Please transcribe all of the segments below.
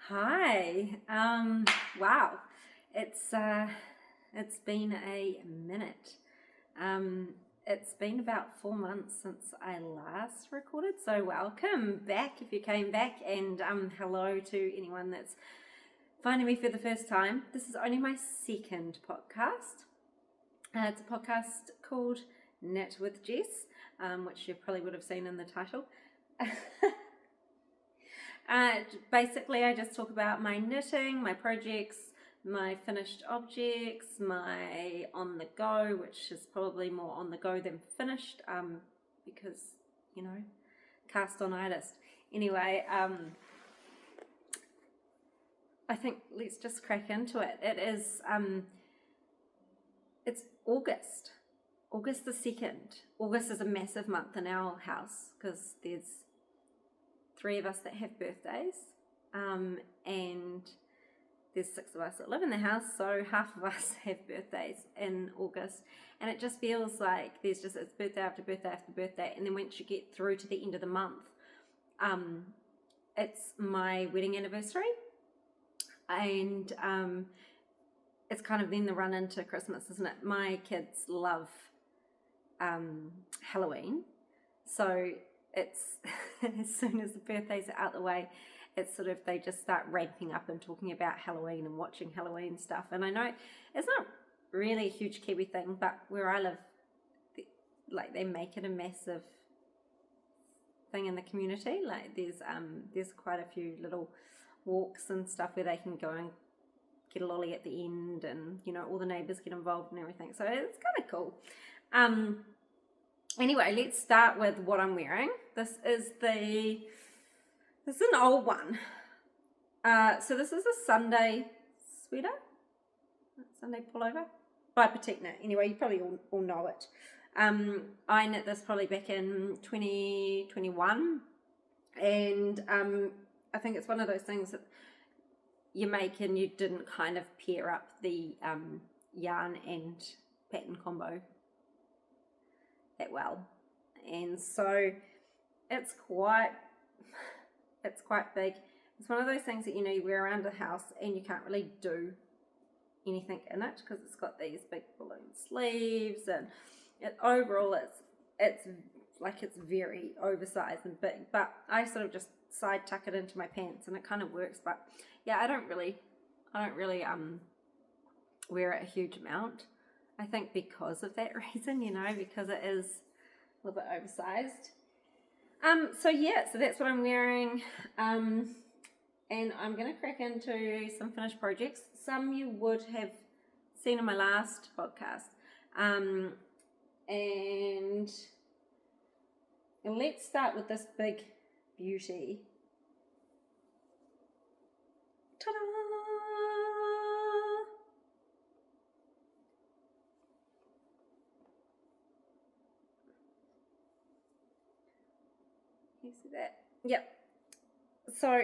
Hi. Wow. It's been a minute. It's been about 4 months since I last recorded, so welcome back if you came back, and hello to anyone that's finding me for the first time. This is only my second podcast. It's a podcast called Knit with Jess, which you probably would have seen in the title. Basically, I just talk about my knitting, my projects, my finished objects, my on the go, which is probably more on the go than finished, because, you know, cast on artist. Anyway, I think let's just crack into it. It's August. August the 2nd. August is a massive month in our house because there's 3 of us that have birthdays, and there's 6 of us that live in the house, so half of us have birthdays in August, and it just feels like it's birthday after birthday after birthday, and then once you get through to the end of the month, it's my wedding anniversary, and it's kind of then the run into Christmas, isn't it? My kids love Halloween, so it's as soon as the birthdays are out the way, it's sort of they just start ramping up and talking about Halloween and watching Halloween stuff. And I know it's not really a huge Kiwi thing, but where I live, they make it a massive thing in the community. Like there's quite a few little walks and stuff where they can go and get a lolly at the end, and you know all the neighbours get involved and everything. So it's kind of cool. Anyway, let's start with what I'm wearing. This is an old one. So this is a Sunday sweater, Sunday pullover by Petite. Anyway, you probably all know it. I knit this probably back in 2021, and I think it's one of those things that you make and you didn't kind of pair up the yarn and pattern combo that well, and so it's quite big. It's one of those things that you wear around the house and you can't really do anything in it because it's got these big balloon sleeves, and overall it's very oversized and big, but I sort of just side tuck it into my pants and it kind of works. But yeah, I don't really wear it a huge amount, I think, because of that reason, because it is a little bit oversized. So that's what I'm wearing. And I'm going to crack into some finished projects. Some you would have seen in my last podcast. And let's start with this big beauty. Ta-da! You see that? Yep. So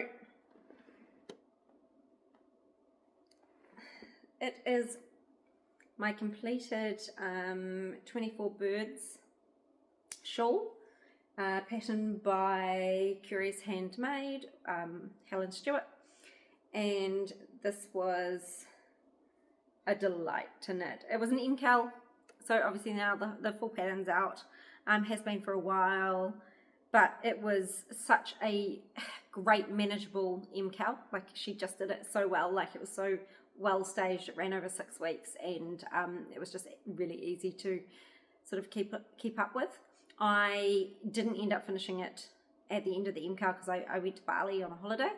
it is my completed 24 birds shawl, patterned by Curious Handmade, Helen Stewart, and this was a delight to knit. It was an MCAL, so obviously now the full pattern's out, has been for a while. But it was such a great manageable MCAL. Like, she just did it so well. Like, it was so well staged. It ran over 6 weeks, and it was just really easy to sort of keep up with. I didn't end up finishing it at the end of the MCAL because I went to Bali on a holiday,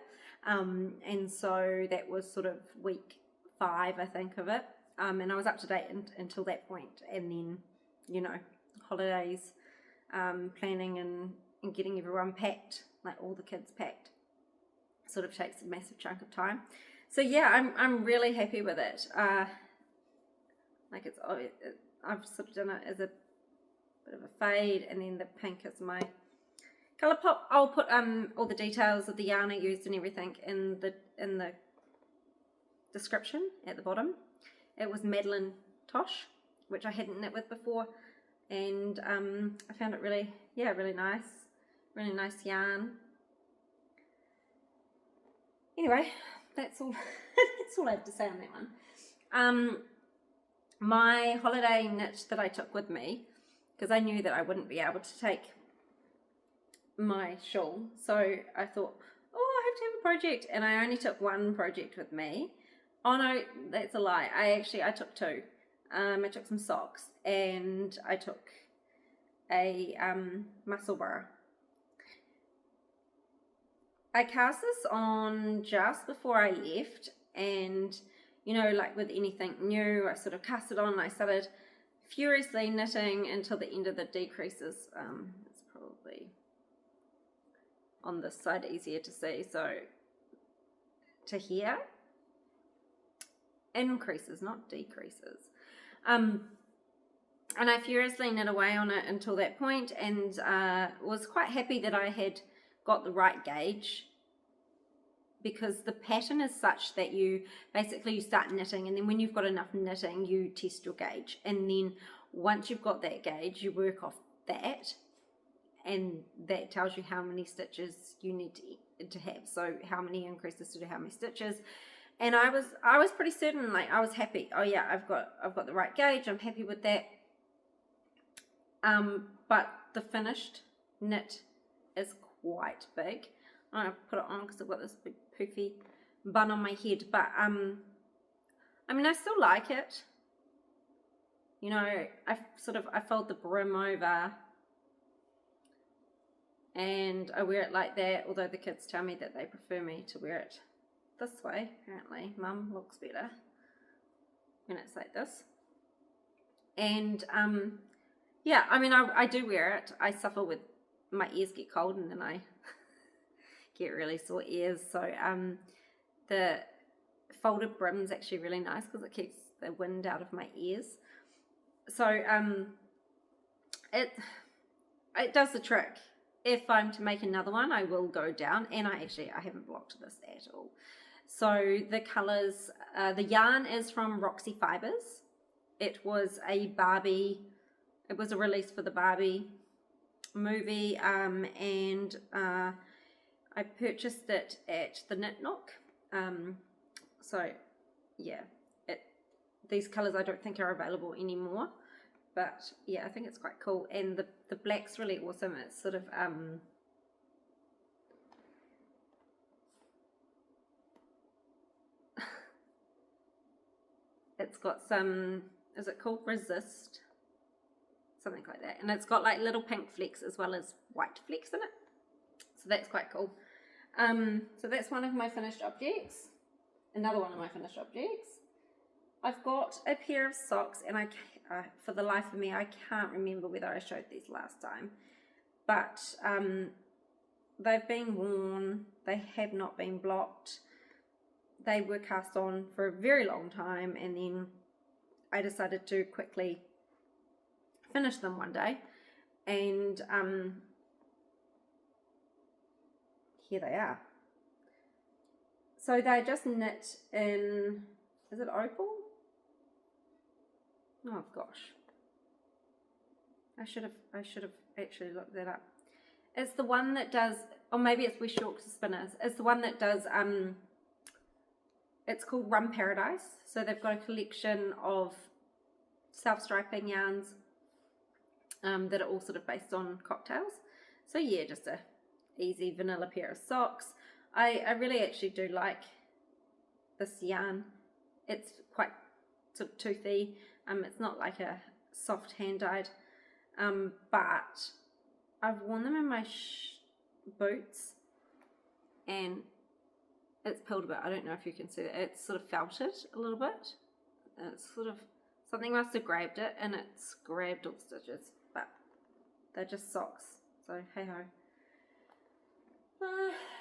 and so that was sort of week 5, I think, of it. And I was up to date until that point, and then holidays, planning and getting everyone packed, like all the kids packed, sort of takes a massive chunk of time. So yeah, I'm really happy with it. I've sort of done it as a bit of a fade, and then the pink is my colour pop. I'll put all the details of the yarn I used and everything in the description at the bottom. It was Madeline Tosh, which I hadn't knit with before, and I found it really nice yarn. Anyway, that's all. That's all I have to say on that one. My holiday knit that I took with me, because I knew that I wouldn't be able to take my shawl, so I thought, oh, I have to have a project, and I only took one project with me. Oh no, that's a lie. I took two. I took some socks, and I took a Musselburgh. I cast this on just before I left, and you know, like with anything new, I sort of cast it on and I started furiously knitting until the end of the decreases. It's probably on this side easier to see, so to here, increases, not decreases. And I furiously knit away on it until that point, and was quite happy that I had got the right gauge, because the pattern is such that you start knitting, and then when you've got enough knitting you test your gauge, and then once you've got that gauge you work off that, and that tells you how many stitches you need to have, so how many increases to do how many stitches. And I was pretty certain, like I was happy, oh yeah, I've got the right gauge, I'm happy with that. But the finished knit is quite big. I'm gonna put it on because I've got this big poofy bun on my head, but I mean, I still like it. You know, I fold the brim over and I wear it like that, although the kids tell me that they prefer me to wear it this way. Apparently Mum looks better when it's like this. And yeah, I mean, I do wear it. I suffer with my ears get cold and then I get really sore ears, so the folded brim is actually really nice because it keeps the wind out of my ears. So it does the trick. If I'm to make another one, I will go down, and I haven't blocked this at all. So the colors, the yarn is from Roxy Fibers. It was a release for the Barbie movie, and I purchased it at the Knit Nook. So yeah, these colours I don't think are available anymore, but yeah, I think it's quite cool, and the black's really awesome. It's sort of it's got some, is it called Resist? Something like that, and it's got like little pink flecks as well as white flecks in it, so that's quite cool. So that's one of my finished objects. Another one of my finished objects, I've got a pair of socks, and for the life of me I can't remember whether I showed these last time, but they've been worn, they have not been blocked, they were cast on for a very long time, and then I decided to quickly finish them one day, and here they are. So they're just knit in, is it opal? Oh gosh, I should have actually looked that up. It's the one that does, or maybe it's West Yorkshire Spinners. It's the one that does it's called Rum Paradise. So they've got a collection of self-striping yarns that are all sort of based on cocktails. So yeah, just a easy vanilla pair of socks. I really actually do like this yarn. It's quite sort of toothy. It's not like a soft hand-dyed, but I've worn them in my boots, and it's peeled a bit. I don't know if you can see it. It's sort of felted a little bit. It's sort of, something must have grabbed it, and it's grabbed all the stitches, but they're just socks, so hey ho.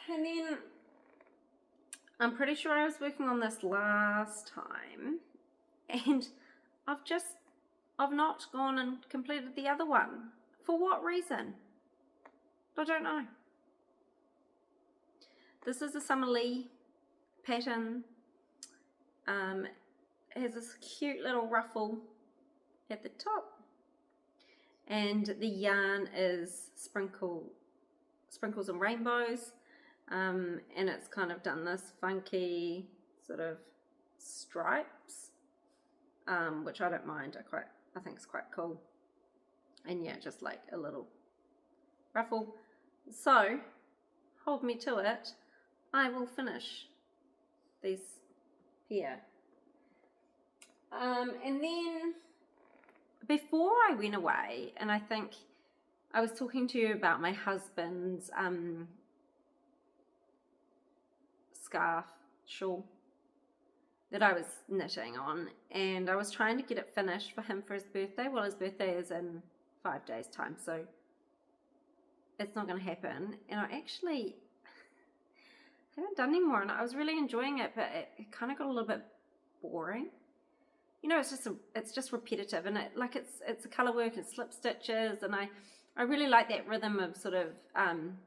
And then I'm pretty sure I was working on this last time, and I've not gone and completed the other one. For what reason? I don't know. This is a Summer Lee pattern. It has this cute little ruffle at the top, and the yarn is sprinkles and rainbows. and it's kind of done this funky sort of stripes, which I don't mind. I think it's quite cool. And yeah, just like a little ruffle. So hold me to it. I will finish these here. And then before I went away, and I think I was talking to you about my husband's scarf shawl that I was knitting on, and I was trying to get it finished for him for his birthday. Well, his birthday is in 5 days time, so it's not going to happen. And I actually haven't done any more, and I was really enjoying it, but it kind of got a little bit boring. You know, it's just repetitive, and it's a color work, it's slip stitches, and I really like that rhythm of sort of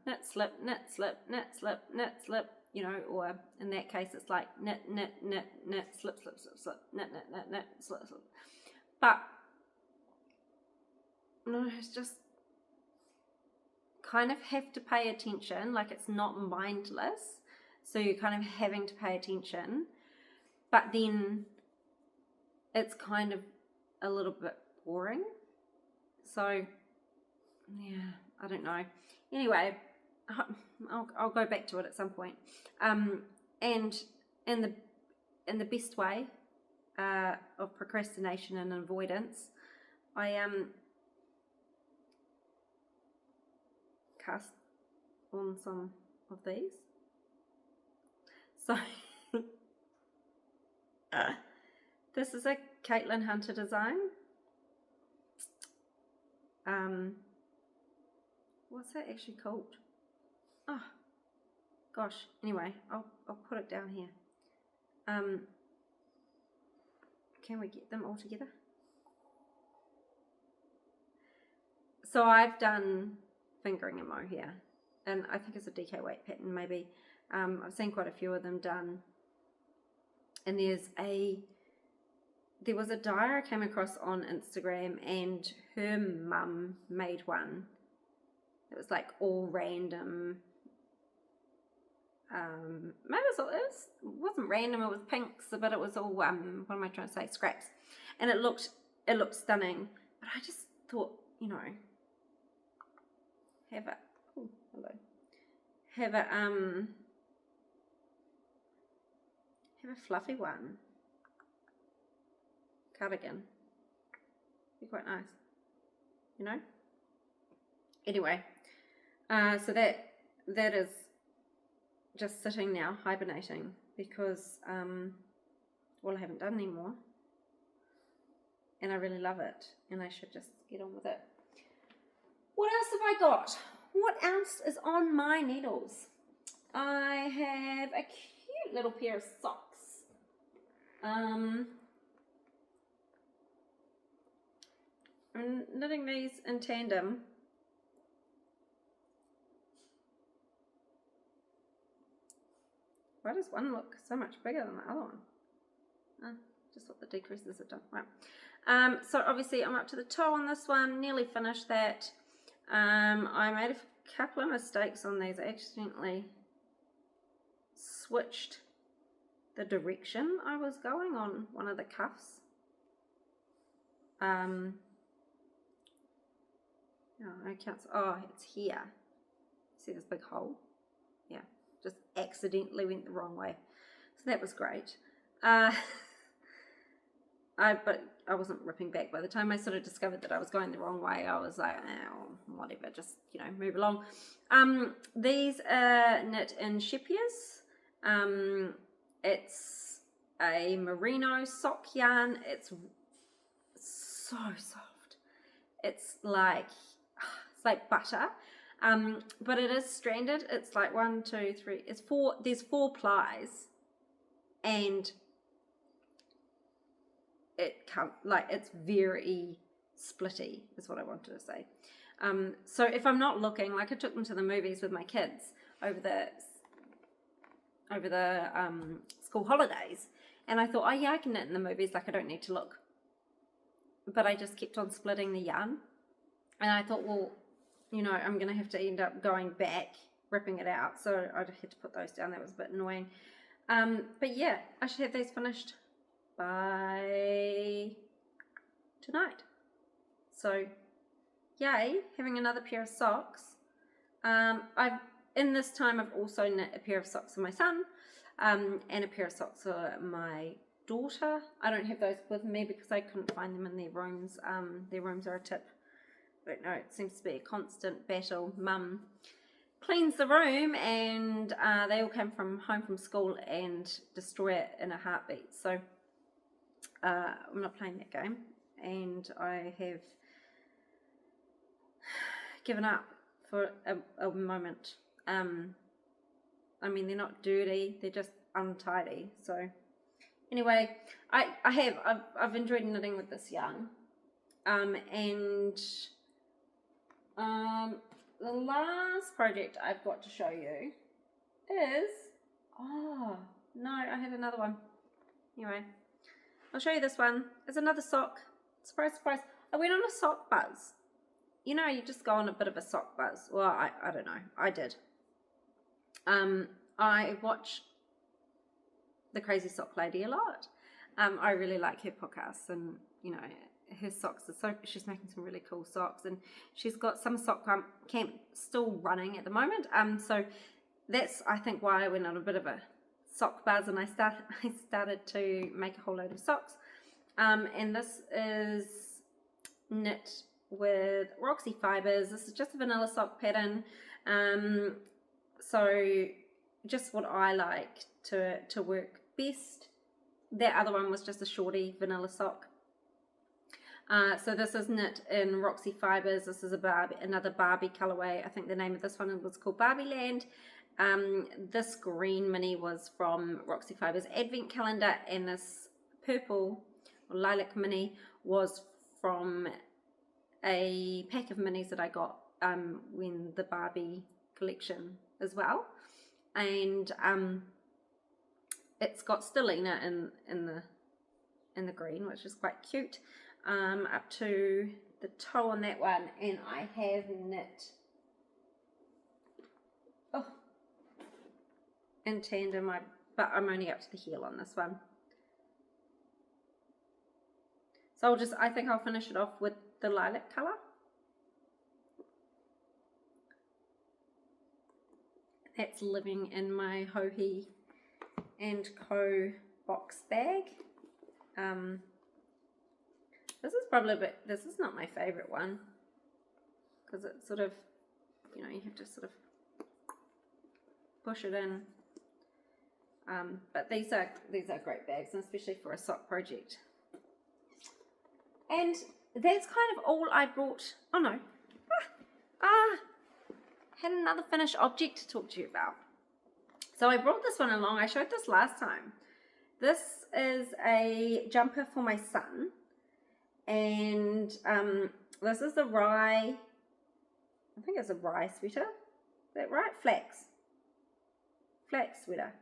knit slip knit slip knit slip knit slip, you know, or in that case it's like knit knit knit knit slip slip slip slip knit knit knit knit slip slip. But no, it's just kind of have to pay attention. Like, it's not mindless, so you're kind of having to pay attention, but then it's kind of a little bit boring. So yeah, I don't know. Anyway, I'll go back to it at some point. And in the best way of procrastination and avoidance, I cast on some of these. So this is a Caitlin Hunter design. What's that actually called? Oh gosh, anyway, I'll put it down here. Can we get them all together? So I've done fingering and mohair, and I think it's a DK weight pattern maybe. I've seen quite a few of them done, and there was a dyer I came across on Instagram, and her mum made one. It was like all random. Maybe it wasn't random. It was pinks, but it was all what am I trying to say? Scraps, and it looked stunning. But I just thought, you know, have a fluffy one. Cardigan. Be quite nice, you know. Anyway, so that is just sitting now, hibernating, because well, I haven't done any more, and I really love it, and I should just get on with it. What else have I got? What else is on my needles? I have a cute little pair of socks. I'm knitting these in tandem. Why does one look so much bigger than the other one? Just what the decreases have done. Right. So obviously I'm up to the toe on this one. Nearly finished that. I made a couple of mistakes on these. I accidentally switched the direction I was going on one of the cuffs. No, I can't. Oh, it's here. See this big hole? Yeah, just accidentally went the wrong way. So that was great. But I wasn't ripping back. By the time I sort of discovered that I was going the wrong way, I was like, oh, whatever, just, you know, move along. These are knit in Shepiers. It's a merino sock yarn. It's so soft. It's like butter. But it is stranded. It's like 1, 2, 3. It's 4. There's 4 plies, and it's very splitty is what I wanted to say. So if I'm not looking, like I took them to the movies with my kids over the school holidays, and I thought, oh yeah, I can knit in the movies, like I don't need to look. But I just kept on splitting the yarn, and I thought, well, you know, I'm going to have to end up going back, ripping it out, so I had to put those down. That was a bit annoying. But yeah, I should have these finished by tonight. So yay, having another pair of socks. In this time I've also knit a pair of socks for my son, and a pair of socks for my daughter. I don't have those with me because I couldn't find them in their rooms. Their rooms are a tip. I don't know, it seems to be a constant battle. Mum cleans the room, and they all came home from school and destroy it in a heartbeat. So I'm not playing that game, and I have given up for a moment. I mean, they're not dirty, they're just untidy. So anyway, I've enjoyed knitting with this yarn, and the last project I've got to show you is, oh no, I had another one. Anyway, I'll show you this one. It's another sock. Surprise, surprise. I went on a sock buzz. You know, you just go on a bit of a sock buzz. Well, I don't know. I did. I watch the Crazy Sock Lady a lot. I really like her podcasts, and you know, her socks are so, she's making some really cool socks, and she's got some sock camp still running at the moment. So that's, I think, why I went on a bit of a sock buzz, and I started to make a whole load of socks. And this is knit with Roxy Fibers. This is just a vanilla sock pattern. So just what I like to work best. That other one was just a shorty vanilla sock. So this is knit in Roxy Fibers. This is another Barbie colorway. I think the name of this one was called Barbie Land. This green mini was from Roxy Fibers Advent Calendar, and this purple or lilac mini was from a pack of minis that I got when the Barbie collection as well. And it's got Stellina in the green, which is quite cute. Up to the toe on that one, and I have knit in tandem, but I'm only up to the heel on this one. So I think I'll finish it off with the lilac colour. That's living in my Hohi and Co box bag. This is not my favourite one, because it's sort of, you know, you have to sort of push it in. But these are great bags, and especially for a sock project. And that's kind of all I brought. Oh no, had another finished object to talk to you about. So I brought this one along. I showed this last time. This is a jumper for my son, and this is the rye. I think it's a rye sweater. Is that right? Flax sweater.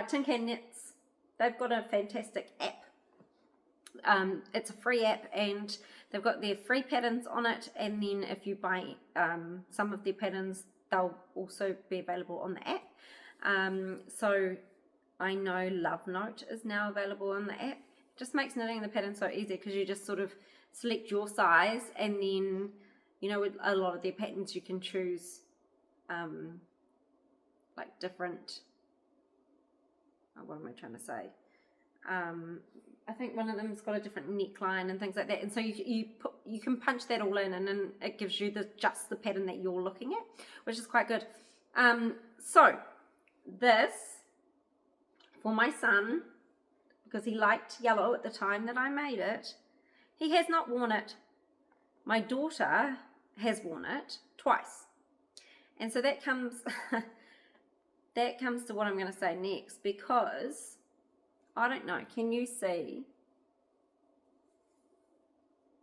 Tin Can Knits. They've got a fantastic app. It's a free app, and they've got their free patterns on it, and then if you buy some of their patterns, they'll also be available on the app. So I know Love Note is now available on the app. It just makes knitting the pattern so easy, because you just sort of select your size, and then, you know, with a lot of their patterns you can choose like different, what am I trying to say? I think one of them's got a different neckline and things like that, and so you can punch that all in, and then it gives you just the pattern that you're looking at, which is quite good. So this for my son, because he liked yellow at the time that I made it. He has not worn it. My daughter has worn it twice, and so that comes that comes to what I'm going to say next, because I don't know, can you see?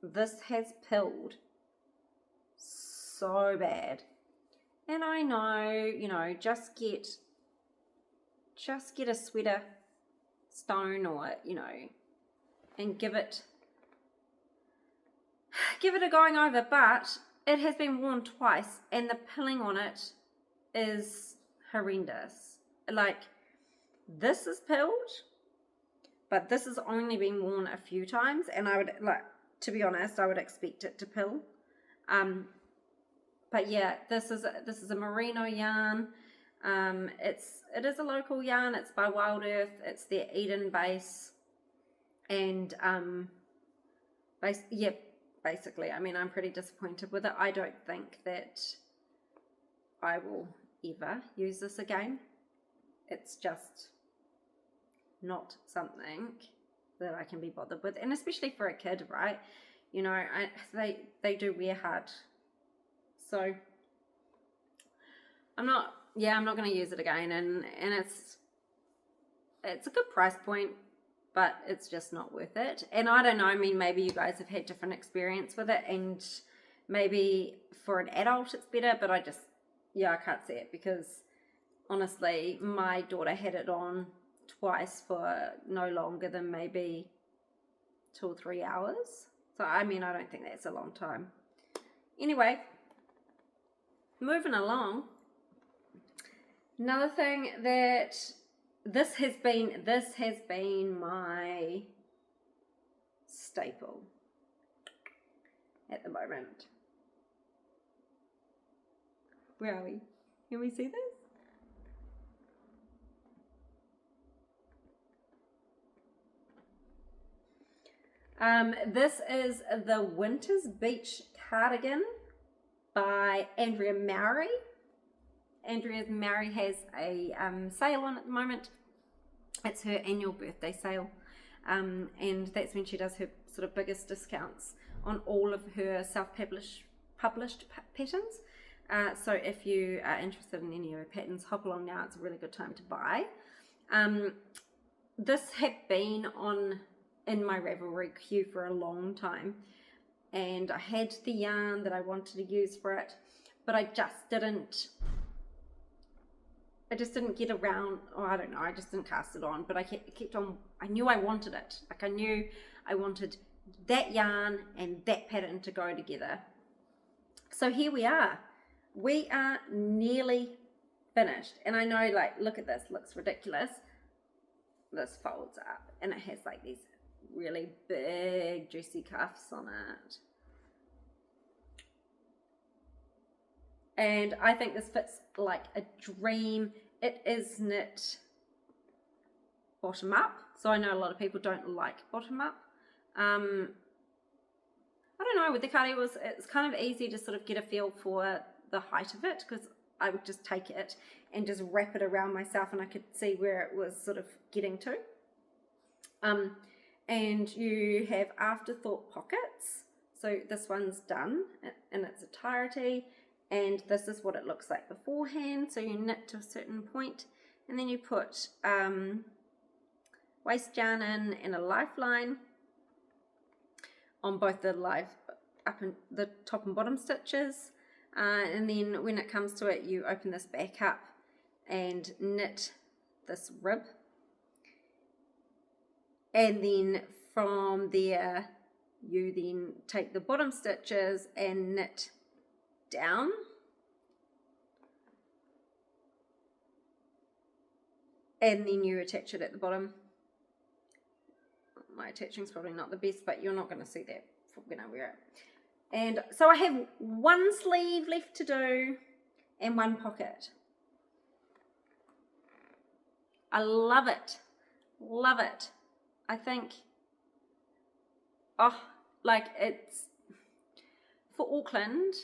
This has pilled so bad. And I know, you know, just get a sweater stone, or, you know, and give it a going over, but it has been worn twice, and the pilling on it is horrendous. Like, this is pilled, but this has only been worn a few times, and I would, like, to be honest, I would expect it to pill. But yeah, this is a merino yarn. It is a local yarn. It's by Wild Earth. It's their Eden base, and basically, I mean, I'm pretty disappointed with it. I don't think that I will ever use this again. It's just not something that I can be bothered with, and especially for a kid, right? You know, they do wear hard, so I'm not going to use it again, and it's a good price point, but it's just not worth it. And I don't know, I mean, maybe you guys have had different experience with it, and maybe for an adult it's better, but I can't see it, because honestly, my daughter had it on twice for no longer than maybe 2 or 3 hours. So, I mean, I don't think that's a long time. Anyway, moving along. Another thing that this has been my staple at the moment. Where are we? Can we see this? This is the Winter's Beach Cardigan by Andrea Mowry. Andrea Mowry has a sale on at the moment. It's her annual birthday sale, and that's when she does her sort of biggest discounts on all of her self-published patterns. So if you are interested in any of her patterns, hop along now. It's a really good time to buy. This had been in my Ravelry queue for a long time, and I had the yarn that I wanted to use for it, but I just didn't get around, or I don't know, I just didn't cast it on, but I kept on, I knew I wanted it. Like, I knew I wanted that yarn and that pattern to go together. So here we are. We are nearly finished. And I know, like, look at this, looks ridiculous. This folds up, and it has like these really big juicy cuffs on it. And I think this fits like a dream. It is knit bottom up, so I know a lot of people don't like bottom up. I don't know, with the cardi it's kind of easy to sort of get a feel for the height of it, because I would just take it and just wrap it around myself, and I could see where it was sort of getting to. And you have afterthought pockets. So this one's done in its entirety, and this is what it looks like beforehand. So you knit to a certain point, and then you put waste yarn in and a lifeline on both the the top and bottom stitches, and then when it comes to it, you open this back up and knit this rib, and then from there you then take the bottom stitches and knit down, and then you attach it at the bottom. My attaching is probably not the best, but you're not going to see that when I wear it. And so I have one sleeve left to do and one pocket. I love it. Love it. I think, like, it's for Auckland.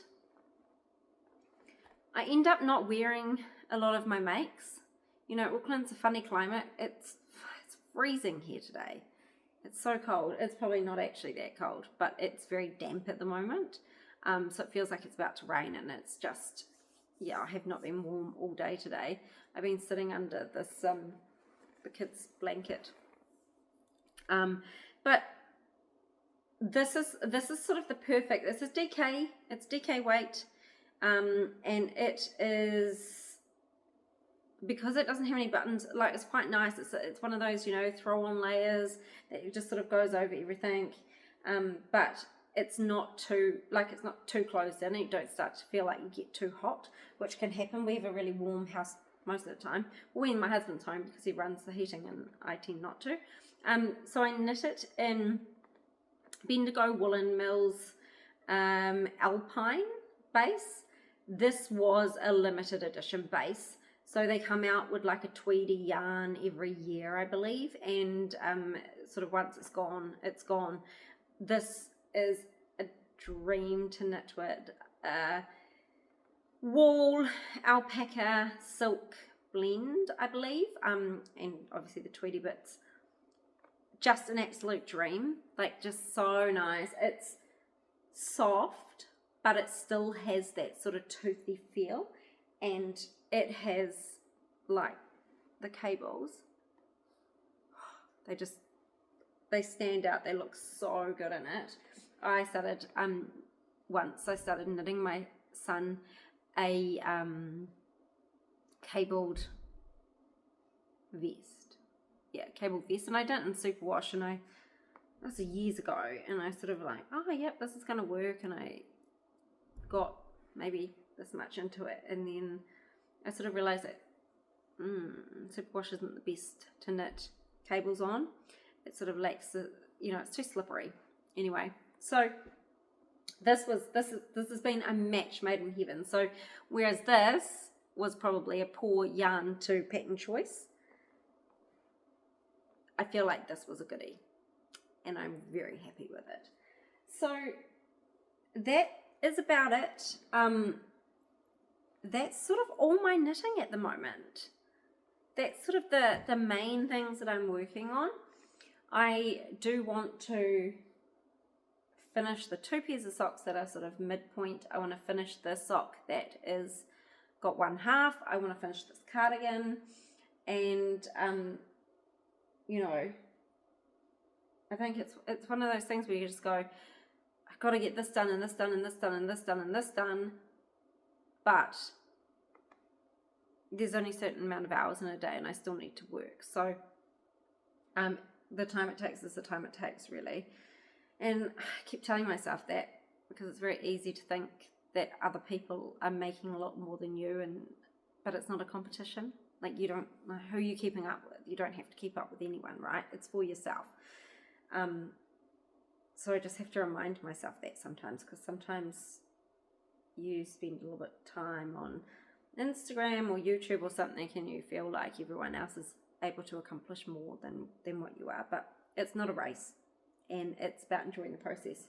I end up not wearing a lot of my makes. You know, Auckland's a funny climate. It's freezing here today. It's so cold. It's probably not actually that cold, but it's very damp at the moment. So it feels like it's about to rain, and it's just, yeah, I have not been warm all day today. I've been sitting under this, the kids' blanket. But this is sort of the perfect, this is DK, it's DK weight, and it is, because it doesn't have any buttons, like, it's quite nice. It's one of those, you know, throw on layers that just sort of goes over everything, but it's not too, like, it's not too closed in. You don't start to feel like you get too hot, which can happen. We have a really warm house most of the time, when my husband's home, because he runs the heating and I tend not to. So I knit it in Bendigo Woolen Mills Alpine base. This was a limited edition base, so they come out with like a tweedy yarn every year, I believe, and sort of once it's gone, it's gone. This is a dream to knit with. Wool, alpaca, silk blend, I believe, and obviously the tweedy bits. Just an absolute dream, like just so nice. It's soft, but it still has that sort of toothy feel, and it has like the cables. They stand out. They look so good in it. I started once I started knitting my son a cabled vest. Yeah, cabled vest, and I did it in superwash, and that was years ago, and I sort of like, oh yep, this is gonna work, and I got maybe this much into it, and then I sort of realized that superwash isn't the best to knit cables on. It sort of lacks the, it's too slippery. Anyway, so this has been a match made in heaven. So whereas this was probably a poor yarn to pattern choice, I feel like this was a goodie, and I'm very happy with it. So that is about it. That's sort of all my knitting at the moment. That's sort of the main things that I'm working on. I do want to finish the 2 pairs of socks that are sort of midpoint. I want to finish the sock that is got 1/2. I want to finish this cardigan, and I think it's one of those things where you just go, I've got to get this done and this done and this done and this done and this done, but there's only a certain amount of hours in a day, and I still need to work. So the time it takes is the time it takes, really. And I keep telling myself that, because it's very easy to think that other people are making a lot more than you, but it's not a competition. Like, you don't know who you're keeping up with. You don't have to keep up with anyone, right? It's for yourself. So I just have to remind myself that sometimes, because sometimes you spend a little bit of time on Instagram or YouTube or something, and you feel like everyone else is able to accomplish more than what you are. But it's not a race, and it's about enjoying the process.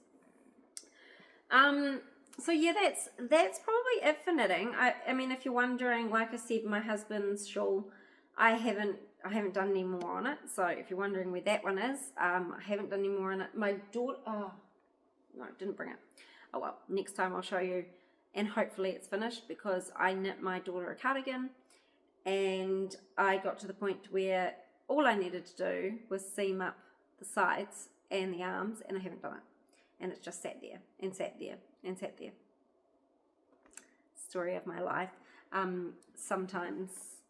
So yeah, that's probably it for knitting. I mean, if you're wondering, like I said, my husband's shawl, I haven't done any more on it. So if you're wondering where that one is, I haven't done any more on it. My daughter, no, I didn't bring it. Oh well, next time I'll show you, and hopefully it's finished, because I knit my daughter a cardigan, and I got to the point where all I needed to do was seam up the sides and the arms, and I haven't done it. And it's just sat there and sat there and sat there. Story of my life. Sometimes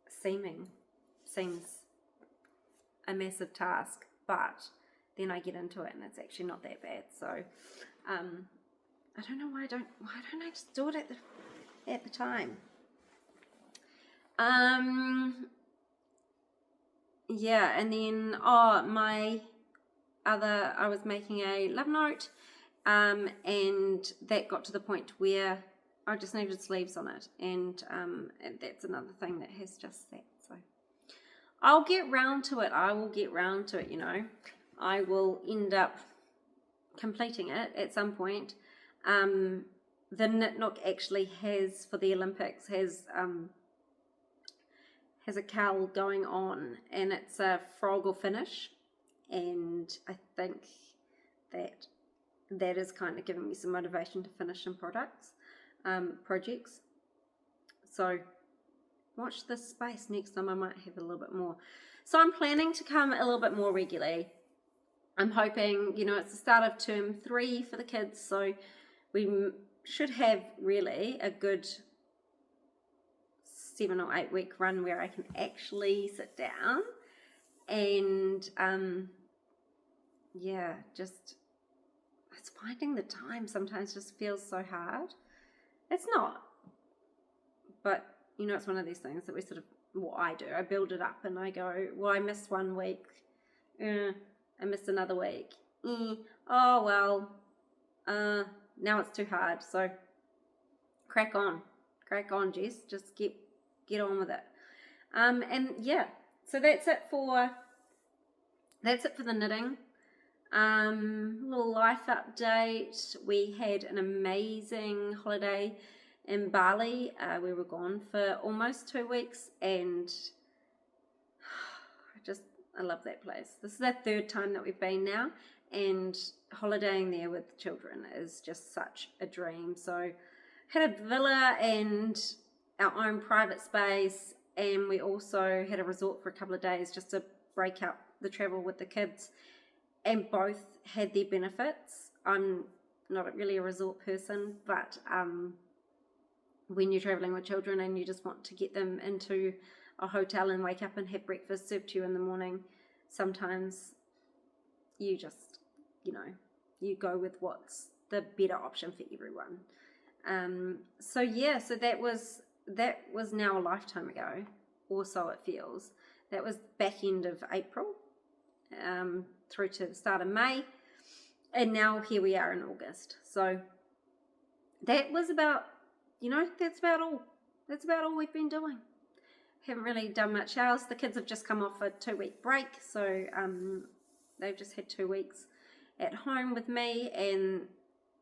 seaming seems a massive task, but then I get into it and it's actually not that bad. So I don't know why don't I just do it at the time? Yeah, and then I was making a love note, and that got to the point where I just needed sleeves on it, and that's another thing that has just sat. So I'll get round to it. I will get round to it. I will end up completing it at some point. The Knit Nook actually has, for the Olympics, has a cowl going on, and it's a froggle finish, and I think that is kind of giving me some motivation to finish some projects. So watch this space. Next time I might have a little bit more. So I'm planning to come a little bit more regularly. I'm hoping, it's the start of term 3 for the kids, so we should have really a good 7 or 8 week run where I can actually sit down and it's finding the time sometimes just feels so hard. It's not, but you know, it's one of these things that we sort of, what I do, I build it up and I go, well, I missed 1 week, I missed another week, oh well, now it's too hard, so crack on, Jess, just get on with it. And yeah, so that's it for the knitting. Little life update. We had an amazing holiday in Bali. We were gone for almost 2 weeks, and I love that place. This is the 3rd time that we've been now, and holidaying there with children is just such a dream. So had a villa and our own private space, and we also had a resort for a couple of days just to break up the travel with the kids, and both had their benefits. I'm not really a resort person, but when you're traveling with children and you just want to get them into a hotel and wake up and have breakfast served to you in the morning, sometimes you just, you go with what's the better option for everyone. So yeah, so that was now a lifetime ago, or so it feels. That was back end of April, through to the start of May, and now here we are in August. So that was about, that's about all we've been doing. Haven't really done much else. The kids have just come off a 2-week break, so they've just had 2 weeks at home with me, and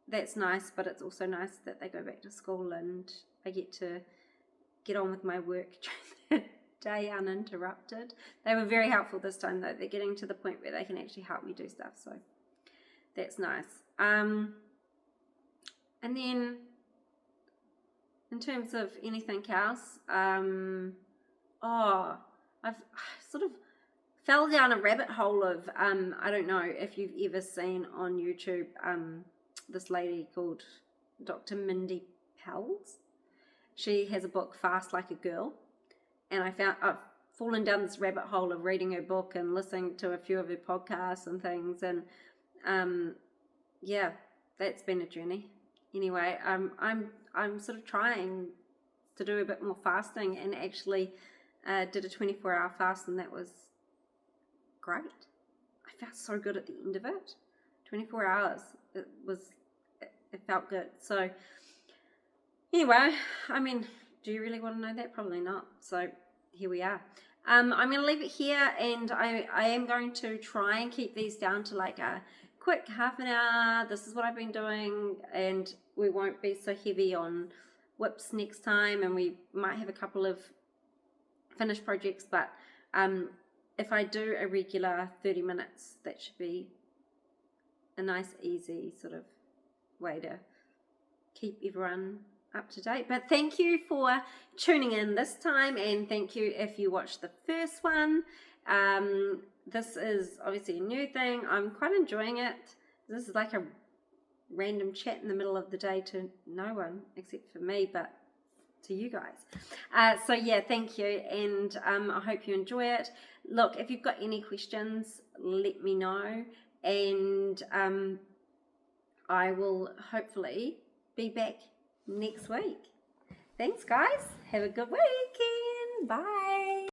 that's nice, but it's also nice that they go back to school and I get to get on with my work during the day uninterrupted. They were very helpful this time though. They're getting to the point where they can actually help me do stuff, so that's nice. And then in terms of anything else, I've sort of fell down a rabbit hole of I don't know if you've ever seen on YouTube this lady called Dr. Mindy Pelz. She has a book, Fast Like a Girl, and I've fallen down this rabbit hole of reading her book and listening to a few of her podcasts and things, and yeah, that's been a journey. Anyway, I'm sort of trying to do a bit more fasting, and actually did a 24-hour fast, and that was great. I felt so good at the end of it. 24 hours, it felt good. So anyway, I mean, do you really want to know that? Probably not. So here we are. I'm going to leave it here, and I am going to try and keep these down to like a quick half an hour. This is what I've been doing, and we won't be so heavy on WIPs next time, and we might have a couple of finished projects, but if I do a regular 30 minutes, that should be a nice easy sort of way to keep everyone up to date. But thank you for tuning in this time, and thank you if you watched the first one. This is obviously a new thing. I'm quite enjoying it. This is like a random chat in the middle of the day to no one except for me, but to you guys. So yeah, thank you, and I hope you enjoy it. Look, if you've got any questions, let me know, and I will hopefully be back next week. Thanks guys, have a good weekend, bye.